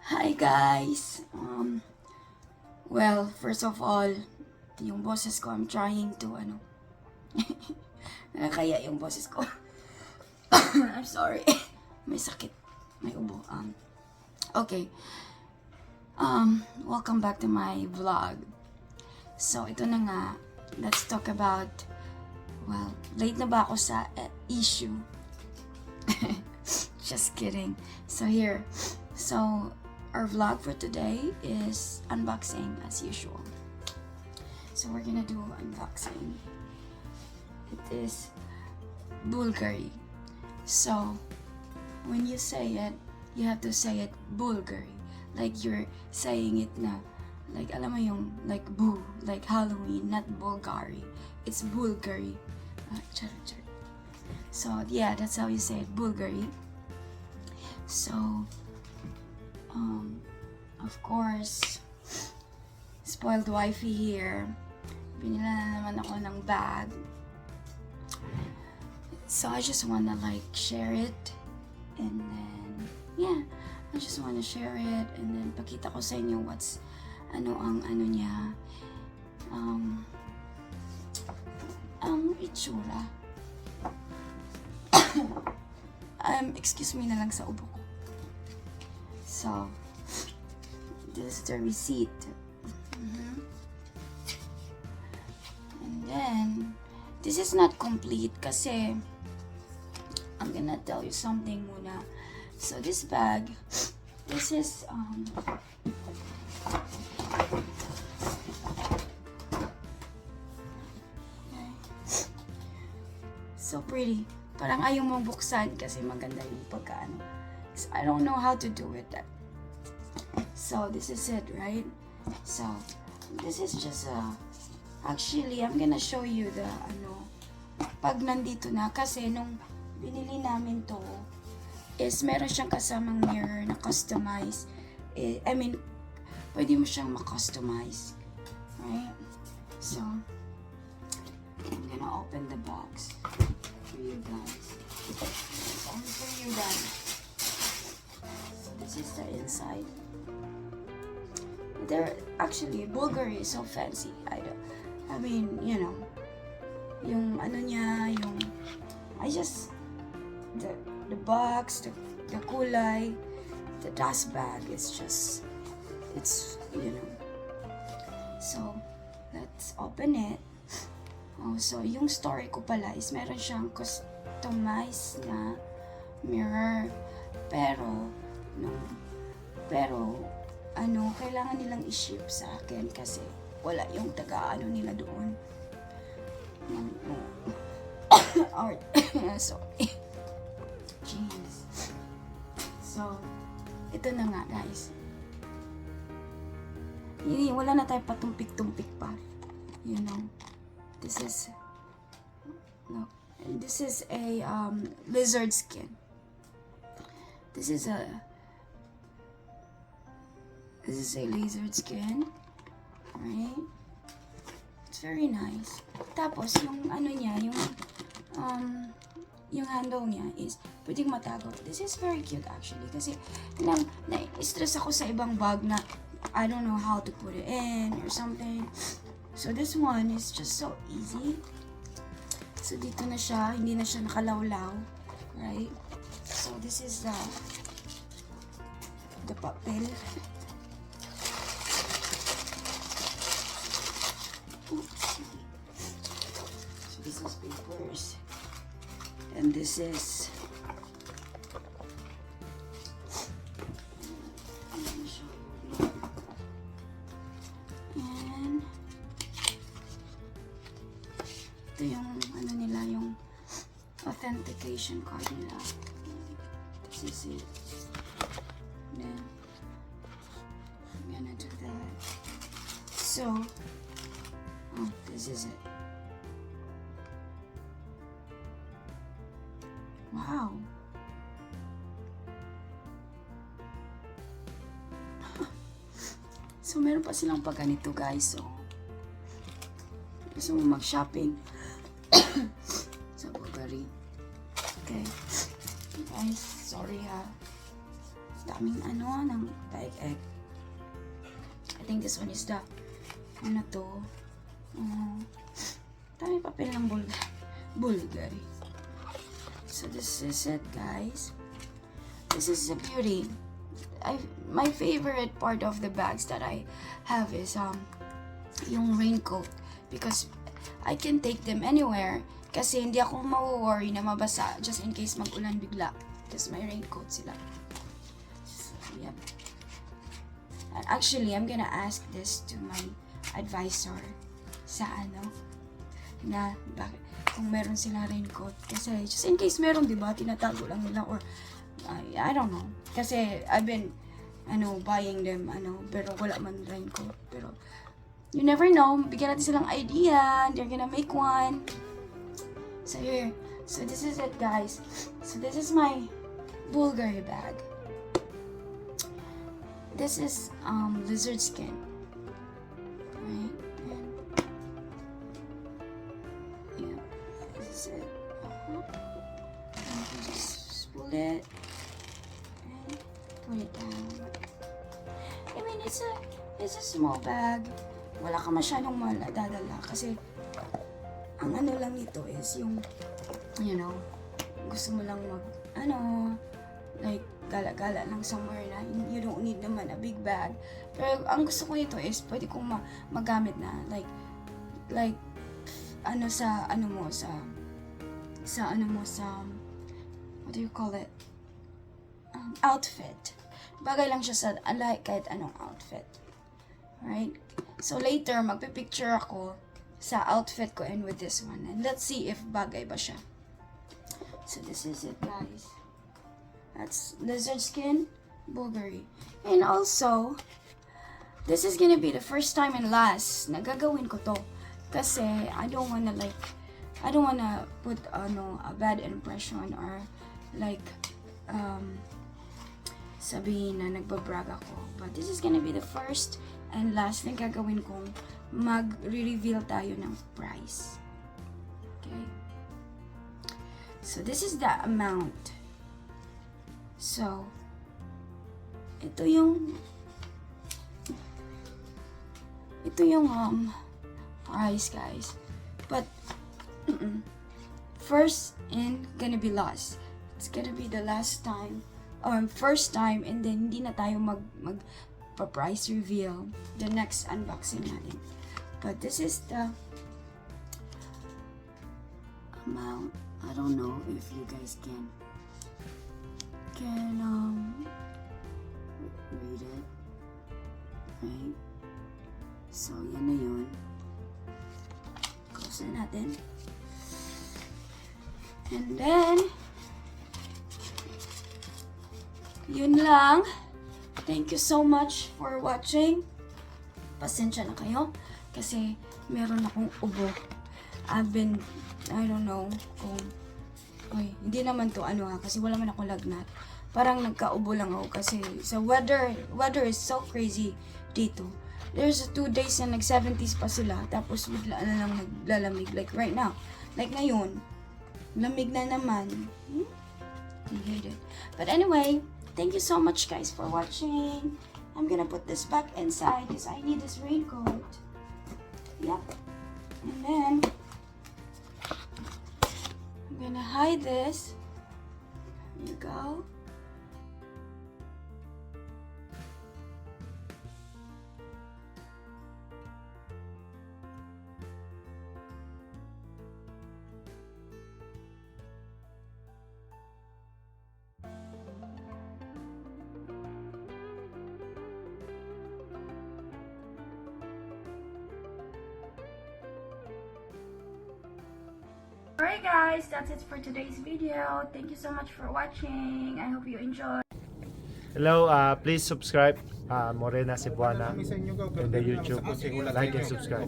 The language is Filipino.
Hi guys! Well, first of all, ito yung boses ko. I'm trying to, nakakaya yung boses ko. I'm sorry. May sakit. May ubo. Okay. Welcome back to my vlog. So, ito na nga. Let's talk about, well, late na ba ako sa issue? Just kidding. So, here. So, our vlog for today is unboxing as usual. So we're gonna do unboxing. It is Bulgari. So when you say it, you have to say it Bulgari. Like you're saying it na, like alam mo yung, like boo, like Halloween, not Bulgari. It's Bulgari. Char. So yeah, that's how you say it, Bulgari. So of course, spoiled wifey here. Binila na naman ako ng bag. So I just wanna like share it. And then, yeah. I just wanna share it. And then pakita ko sa inyo what's, ang niya. Ang itsura. Excuse me na lang sa ubo ko. So, this is the receipt. And then, this is not complete kasi I'm gonna tell you something muna. So, this bag, this is, okay. So pretty. Parang ayaw mong buksan kasi maganda yung pagkaano. So, I don't know how to do it. So, this is it, right? So, this is just actually, I'm gonna show you the, pag nandito na, kasi nung binili namin to, is meron siyang kasamang mirror na customize. I mean, pwede mo siyang ma-customize. Right? So, I'm gonna open the box for you guys. Only for you guys. This is the inside. They're actually, Bulgari is so fancy. I mean, you know, yung niya, the box, the kulay, the dust bag is just, it's, So, let's open it. Oh, so yung story ko pala is meron siyang customized na mirror. Pero, kailangan nilang i-ship sa akin kasi wala yung taga nila doon. Art. Sorry. Jeez. So, ito na nga guys. Wala na tayo patumpik-tumpik pa. This is, look, this is a lizard skin. This is a lizard skin, right? It's very nice. Tapos yung niya, yung handle niya is pwedeng matago. This is very cute actually kasi na-stress ako sa ibang bag na I don't know how to put it in or something. So this one is just so easy. So dito na siya, hindi na siya nakalawlaw, right? So this is the papel. Oops. So this is papers. And this is and ito yung nila, yung authentication card nila. This is it. Then I'm gonna do that. So this is it. Wow. So meron pa silang pag ganito guys. So gusto mo mag-shopping sa Bulgari. Okay. Guys, sorry ha. daming ano, ng egg. I think this one is the, ano to, daming papel ng Bulgari. So this is it, guys. This is a beauty. My favorite part of the bags that I have is yung raincoat, because I can take them anywhere kasi hindi ako ma-worry na mabasa just in case mag-ulan bigla because may raincoat sila. So, yep. And actually, I'm gonna ask this to my advisor sa na bakit kung meron silang raincoat, kasi just in case meron, diba, tinatago lang nila, or I don't know, kasi I've been buying them pero wala man raincoat. Pero you never know, bigyan natin silang idea, they're gonna make one. So here, so this is it, guys. So this is my Bulgari bag. This is lizard skin, right? And yeah, this is it. And you just pull it and put it down. I mean, it's a small bag. Wala ka masyadong madadala kasi ang lang nito is yung, gusto mo lang like gala-gala lang somewhere na you don't need naman a big bag. Pero ang gusto ko nito is pwede kong magamit na like sa what do you call it? Outfit. Bagay lang siya sa kahit anong outfit. Right? So later, magpipicture ako sa outfit ko and with this one. And let's see if bagay ba siya. So this is it, guys. That's lizard skin, Bulgari. And also, this is gonna be the first time and last na gagawin ko to. Kasi I don't wanna put a bad impression or like sabihin na nagbabrag ako. But this is gonna be the first and last na gagawin kong mag-reveal tayo ng price. Okay? So, this is the amount. So, ito yung price, guys. But, first and gonna be last. It's gonna be the last time, or first time, and then hindi na tayo price reveal the next unboxing natin. But this is the amount. I don't know if you guys can read it, right? So yan na yun. Close na natin. And then yun lang. Thank you so much for watching. Pasensya na kayo kasi meron akong ubo. I don't know kung hindi naman to kasi wala man ako lagnat. Parang nagkaubo lang ako kasi sa weather is so crazy dito. There's 2 days na nag-70s pa sila, tapos bigla na lang naglalamig, like right now. Like ngayon, lamig na naman. I hate it. But anyway, thank you so much, guys, for watching. I'm gonna put this back inside because I need this raincoat. Yep. And then I'm gonna hide this. There you go. Alright guys, that's it for today's video. Thank you so much for watching. I hope you enjoyed. Hello, please subscribe Morena Cebuana in the YouTube. Like and subscribe.